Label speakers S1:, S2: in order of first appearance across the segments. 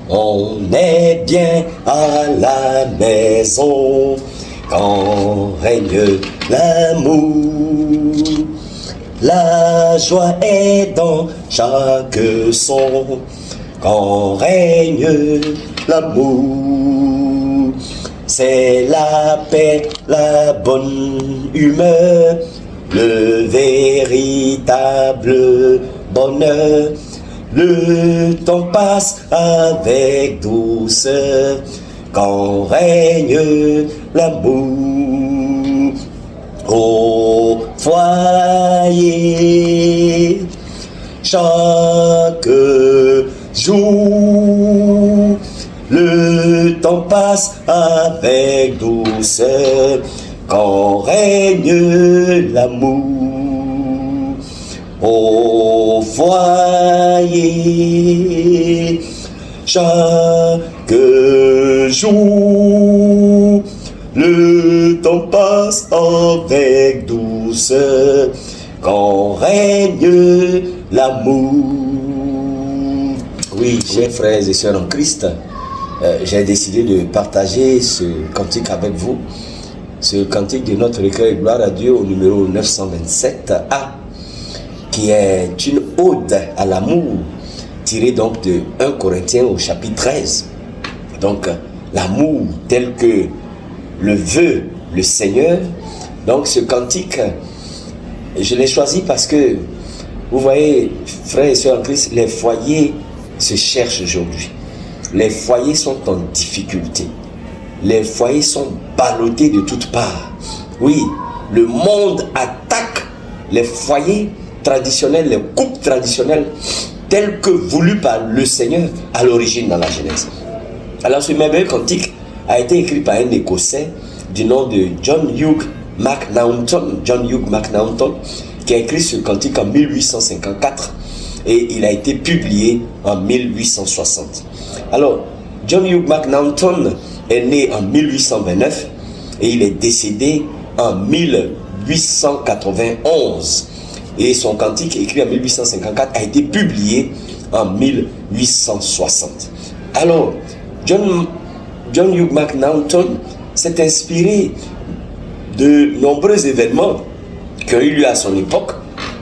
S1: On est bien à la maison quand règne l'amour. La joie est dans chaque son quand règne l'amour. C'est la paix, la bonne humeur, le véritable bonheur. Le temps passe avec douceur quand règne l'amour. Au foyer, chaque jour, le temps passe avec douceur quand règne l'amour. Au foyer, chaque jour, le temps passe avec douceur quand règne l'amour. Oui, chers frères et sœurs en Christ, j'ai décidé de partager ce cantique avec vous, ce cantique de notre recueil Gloire à Dieu au numéro 927A, qui est une ode à l'amour, tirée donc de 1 Corinthiens au chapitre 13. Donc, l'amour tel que le veut le Seigneur. Donc, ce cantique, je l'ai choisi parce que, vous voyez, frères et sœurs en Christ, les foyers se cherchent aujourd'hui. Les foyers sont en difficulté. Les foyers sont ballottés de toutes parts. Oui, le monde attaque les foyers traditionnels, les couples traditionnels, tels que voulus par le Seigneur à l'origine dans la Genèse. Alors ce merveilleux cantique a été écrit par un Écossais du nom de John Hugh MacNaughton, qui a écrit ce cantique en 1854 et il a été publié en 1860. Alors, John Hugh MacNaughton est né en 1829 et il est décédé en 1891. Et son cantique écrit en 1854 a été publié en 1860. Alors, John Hugh MacNaughton s'est inspiré de nombreux événements qui ont eu lieu à son époque.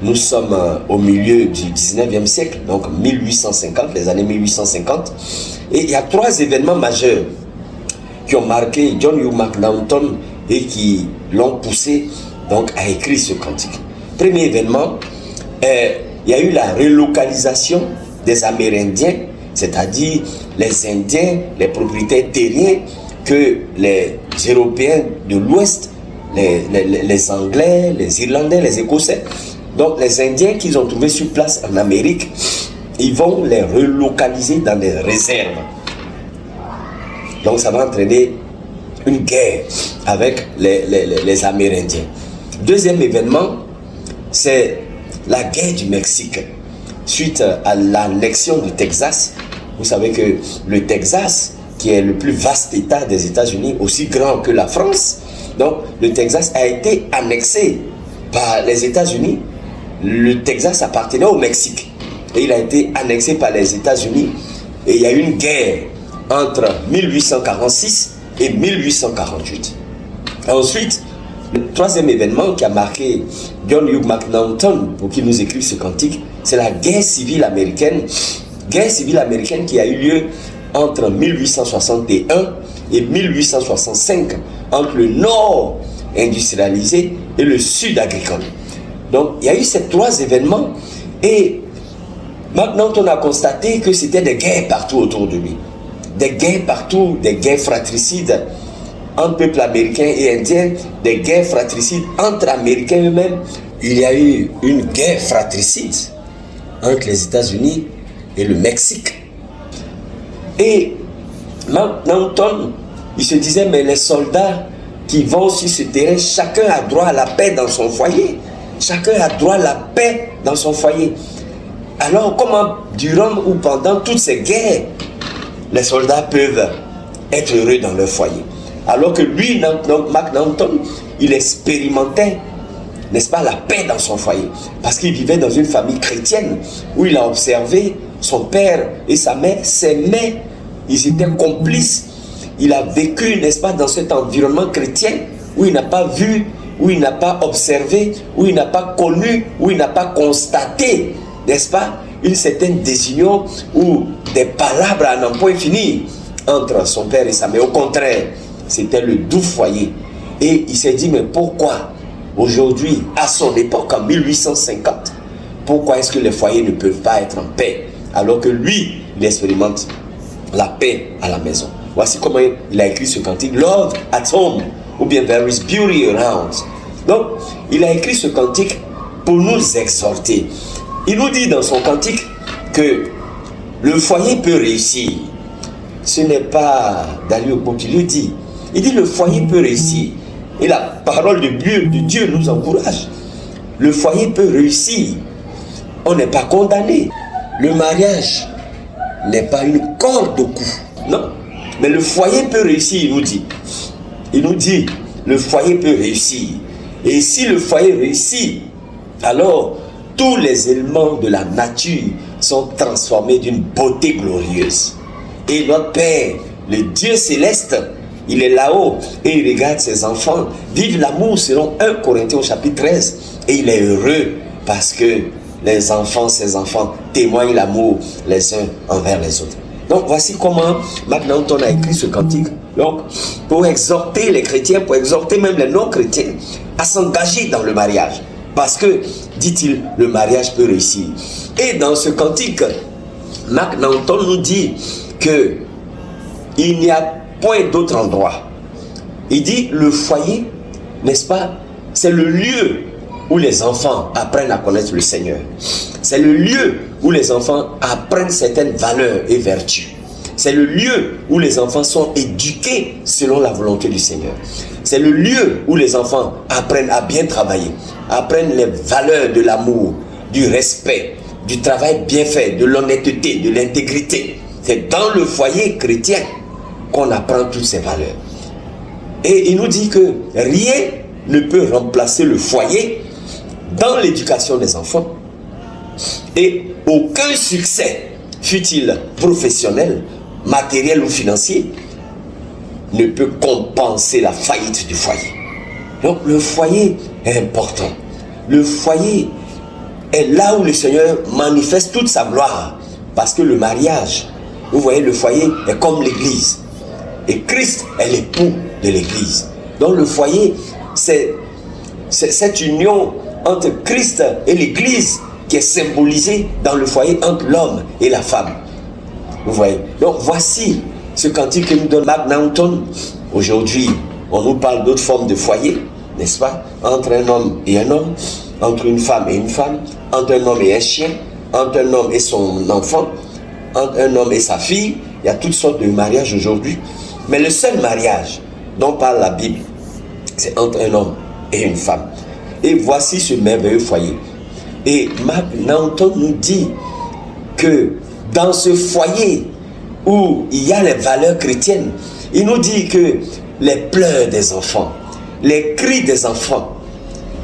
S1: Nous sommes au milieu du 19e siècle, donc 1850, les années 1850. Et il y a 3 événements majeurs qui ont marqué John Hugh MacNaughton et qui l'ont poussé donc à écrire ce cantique. Premier événement, il y a eu la relocalisation des Amérindiens, c'est-à-dire les Indiens, les propriétaires terriens que les Européens de l'Ouest, les Anglais, les Irlandais, les Écossais, donc les Indiens qu'ils ont trouvés sur place en Amérique, ils vont les relocaliser dans des réserves. Donc ça va entraîner une guerre avec les Amérindiens. Deuxième événement, c'est la guerre du Mexique. Suite à l'annexion du Texas, vous savez que le Texas, qui est le plus vaste État des États-Unis, aussi grand que la France, donc le Texas a été annexé par les États-Unis. Le Texas appartenait au Mexique et il a été annexé par les États-Unis et il y a eu une guerre entre 1846 et 1848. Ensuite, le troisième événement qui a marqué John Hugh MacNaughton pour qu'il nous écrive ce cantique, c'est la guerre civile américaine. Guerre civile américaine qui a eu lieu entre 1861 et 1865 entre le nord industrialisé et le sud agricole. Donc il y a eu ces 3 événements et MacNaughton a constaté que c'était des guerres partout autour de lui. Des guerres partout, des guerres fratricides entre peuples américains et indiens, des guerres fratricides entre Américains eux-mêmes. Il y a eu une guerre fratricide entre les États-Unis et le Mexique. Et MacNaughton, il se disait, mais les soldats qui vont sur ce terrain, chacun a droit à la paix dans son foyer. Chacun a droit à la paix dans son foyer. Alors comment, durant ou pendant toutes ces guerres, les soldats peuvent être heureux dans leur foyer? Alors que lui, MacNaughton, il expérimentait, n'est-ce pas, la paix dans son foyer. Parce qu'il vivait dans une famille chrétienne où il a observé son père et sa mère s'aimaient, ils étaient complices. Il a vécu, n'est-ce pas, dans cet environnement chrétien où il n'a pas vu, où il n'a pas observé, où il n'a pas connu, où il n'a pas constaté, n'est-ce pas, une certaine désunion ou des palabres à n'en point finir entre son père et sa mère. Au contraire, c'était le doux foyer. Et il s'est dit, mais pourquoi aujourd'hui, à son époque, en 1850, pourquoi est-ce que les foyers ne peuvent pas être en paix alors que lui, il expérimente la paix à la maison? Voici comment il a écrit ce cantique, Love at home, ou bien There is beauty around. Donc, il a écrit ce cantique pour nous exhorter. Il nous dit dans son cantique que le foyer peut réussir. Ce n'est pas Dali Okpo qui le dit. Il dit le foyer peut réussir. Et la parole de Dieu nous encourage. Le foyer peut réussir. On n'est pas condamné. Le mariage n'est pas une corde au cou. Non. Mais le foyer peut réussir, il nous dit. Il nous dit, le foyer peut réussir. Et si le foyer réussit, alors tous les éléments de la nature sont transformés d'une beauté glorieuse. Et notre Père, le Dieu céleste, il est là-haut et il regarde ses enfants vivre l'amour selon 1 Corinthiens au chapitre 13. Et il est heureux parce que les enfants, ses enfants, témoignent l'amour les uns envers les autres. Donc voici comment maintenant on a écrit ce cantique. Donc pour exhorter les chrétiens, pour exhorter même les non-chrétiens à s'engager dans le mariage. Parce que, dit-il, le mariage peut réussir. Et dans ce cantique, Marc Nanton nous dit que il n'y a point d'autre endroit. Il dit le foyer, n'est-ce pas, c'est le lieu où les enfants apprennent à connaître le Seigneur. C'est le lieu où les enfants apprennent certaines valeurs et vertus. C'est le lieu où les enfants sont éduqués selon la volonté du Seigneur. C'est le lieu où les enfants apprennent à bien travailler, apprennent les valeurs de l'amour, du respect, du travail bien fait, de l'honnêteté, de l'intégrité. C'est dans le foyer chrétien qu'on apprend toutes ces valeurs. Et il nous dit que rien ne peut remplacer le foyer dans l'éducation des enfants. Et aucun succès, fût-il professionnel, matériel ou financier, ne peut compenser la faillite du foyer. Donc le foyer est important. Le foyer est là où le Seigneur manifeste toute sa gloire. Parce que le mariage, vous voyez, le foyer est comme l'église. Et Christ est l'époux de l'église. Donc le foyer, c'est cette union entre Christ et l'église qui est symbolisée dans le foyer entre l'homme et la femme. Vous voyez. Donc voici ce cantique que nous donne Mark Nanton. Aujourd'hui, on nous parle d'autres formes de foyer, n'est-ce pas? Entre un homme et un homme, entre une femme et une femme, entre un homme et un chien, entre un homme et son enfant, entre un homme et sa fille. Il y a toutes sortes de mariages aujourd'hui. Mais le seul mariage dont parle la Bible, c'est entre un homme et une femme. Et voici ce merveilleux foyer. Et Mark Nanton nous dit que dans ce foyer où il y a les valeurs chrétiennes, il nous dit que les pleurs des enfants, les cris des enfants,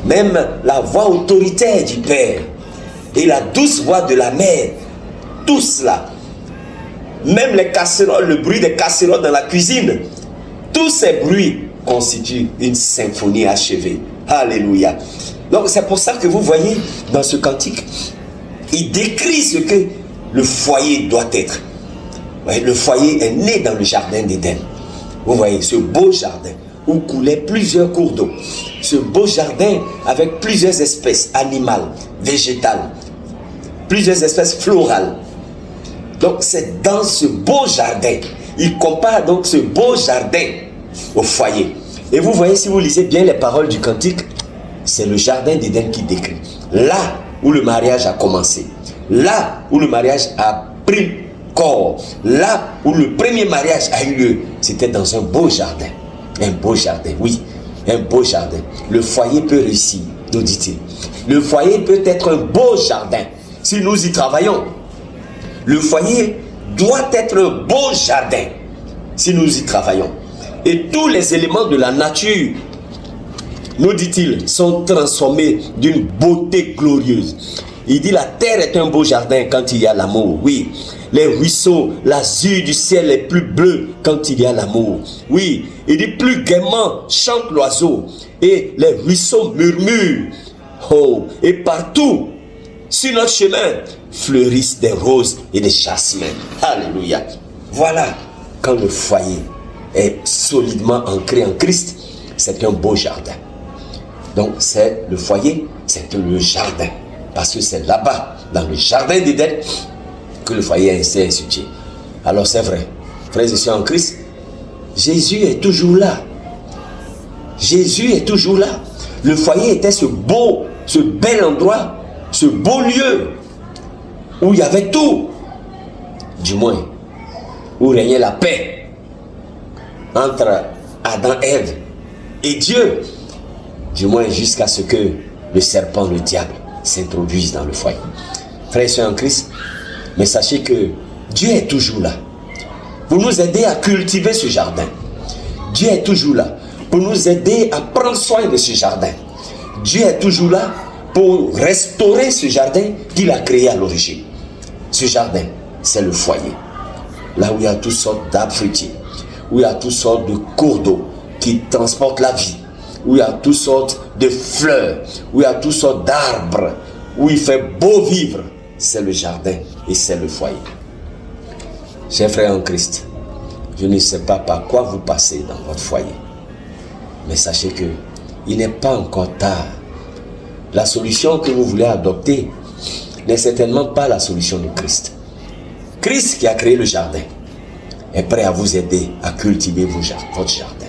S1: même la voix autoritaire du père et la douce voix de la mère, tout cela, même les casseroles, le bruit des casseroles dans la cuisine, tous ces bruits constituent une symphonie achevée. Alléluia. Donc c'est pour ça que vous voyez dans ce cantique, il décrit ce que le foyer doit être. Le foyer est né dans le jardin d'Éden. Vous voyez ce beau jardin où coulaient plusieurs cours d'eau. Ce beau jardin avec plusieurs espèces animales, végétales, plusieurs espèces florales. Donc c'est dans ce beau jardin. Il compare donc ce beau jardin au foyer. Et vous voyez, si vous lisez bien les paroles du cantique, c'est le jardin d'Éden qui décrit. Là où le mariage a commencé. Là où le mariage a pris corps. Là où le premier mariage a eu lieu. C'était dans un beau jardin. Un beau jardin, oui. Un beau jardin. Le foyer peut réussir, nous dit-il. Le foyer peut être un beau jardin si nous y travaillons. Le foyer doit être un beau jardin si nous y travaillons. Et tous les éléments de la nature, nous dit-il, sont transformés d'une beauté glorieuse. Il dit la terre est un beau jardin quand il y a l'amour. Oui, les ruisseaux, l'azur du ciel est plus bleu quand il y a l'amour. Oui, il dit plus gaiement chante l'oiseau et les ruisseaux murmurent. Oh, et partout sur notre chemin fleurissent des roses et des jasmins. Alléluia. Voilà, quand le foyer est solidement ancré en Christ, c'est un beau jardin. Donc c'est le foyer, c'est le jardin. Parce que c'est là-bas, dans le jardin d'Éden, que le foyer est institué. Alors c'est vrai, frères et sœurs en Christ, Jésus est toujours là. Jésus est toujours là. Le foyer était ce bel endroit, ce beau lieu, où il y avait tout. Du moins, où régnait la paix entre Adam et Ève et Dieu. Du moins jusqu'à ce que le serpent, le diable, s'introduise dans le foyer. Frères et sœurs en Christ, mais sachez que Dieu est toujours là pour nous aider à cultiver ce jardin. Dieu est toujours là pour nous aider à prendre soin de ce jardin. Dieu est toujours là pour restaurer ce jardin qu'il a créé à l'origine. Ce jardin, c'est le foyer. Là où il y a toutes sortes d'arbres fruitiers, où il y a toutes sortes de cours d'eau qui transportent la vie, où il y a toutes sortes de fleurs, où il y a toutes sortes d'arbres, où il fait beau vivre. C'est le jardin et c'est le foyer. Chers frères en Christ, je ne sais pas par quoi vous passez dans votre foyer, mais sachez que il n'est pas encore tard. La solution que vous voulez adopter n'est certainement pas la solution de Christ. Christ qui a créé le jardin est prêt à vous aider à cultiver votre jardin.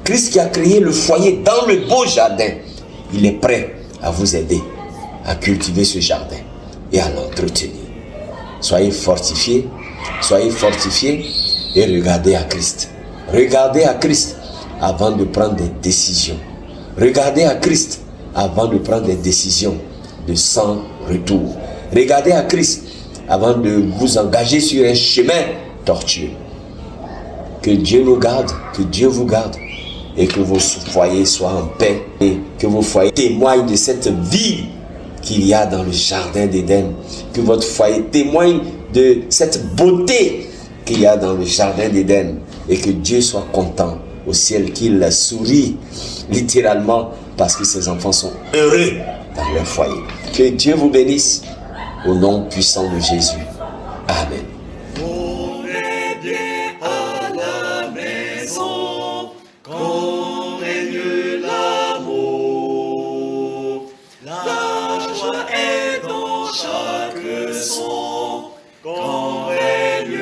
S1: Christ qui a créé le foyer dans le beau jardin, il est prêt à vous aider à cultiver ce jardin et à l'entretenir. Soyez fortifiés et regardez à Christ. Regardez à Christ avant de prendre des décisions. Regardez à Christ avant de prendre des décisions de sans retour. Regardez à Christ avant de vous engager sur un chemin tortueux. Que Dieu nous garde, que Dieu vous garde et que vos foyers soient en paix et que vos foyers témoignent de cette vie qu'il y a dans le jardin d'Éden. Que votre foyer témoigne de cette beauté qu'il y a dans le jardin d'Éden et que Dieu soit content au ciel, qu'il sourit littéralement parce que ses enfants sont heureux dans leur foyer. Que Dieu vous bénisse au nom puissant de Jésus. Amen.
S2: On est bien à la maison quand règne l'amour. La joie est dans chaque son quand règne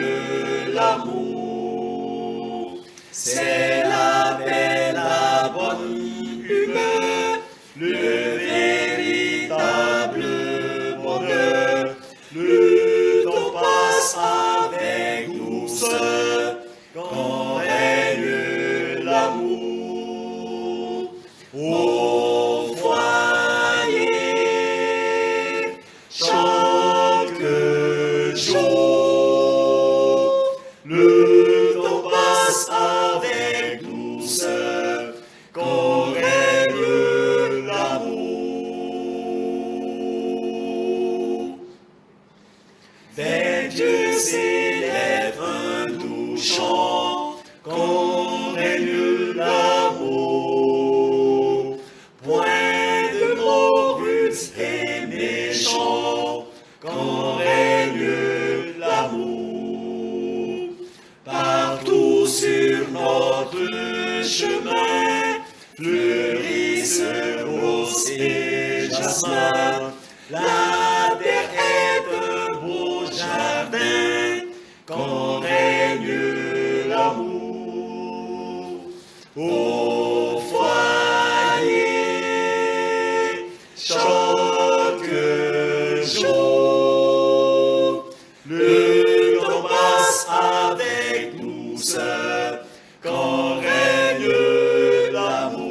S2: l'amour. C'est la paix, la bonne humeur, le véritable bonheur. Le temps passe avec douceur quand règne l'amour. Au foyer, chaque jour, le temps passe avec douceur quand règne l'amour. Vers Dieu s'élève un doux chant quand règne l'amour. Point de mots rudes et méchants quand règne l'amour. Partout sur notre chemin fleurissent roses et jasmin. La terre est un beau jardin quand règne l'amour. Au foyer, chaque jour, le temps passe avec douceur quand règne l'amour.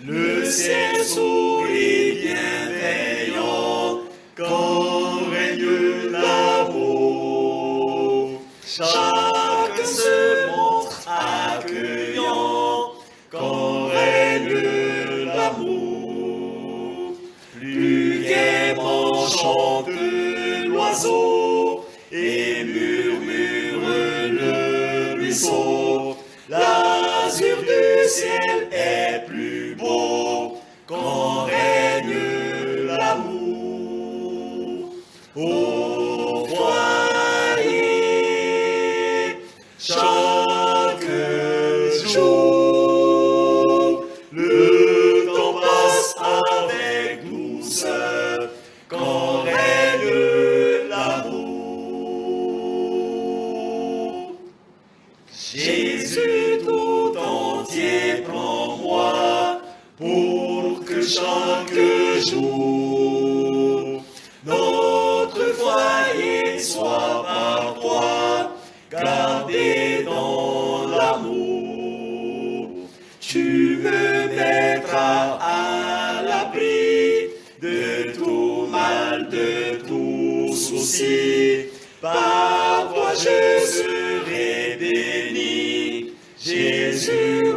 S2: Le ciel sourit bienveillant quand règne l'amour. Chacun se montre accueillant quand règne l'amour. chante l'oiseau et murmure le ruisseau. L'azur du ciel est plus beau quand règne l'amour. Au foyer, chaque jour, le temps passe avec douceur quand règne l'amour. Jésus tout entier, prends-moi pour que chaque jour notre foyer soit par toi gardé dans l'amour. Tu me mettras à l'abri de tout mal, de tout souci. Par toi je serai béni, Jésus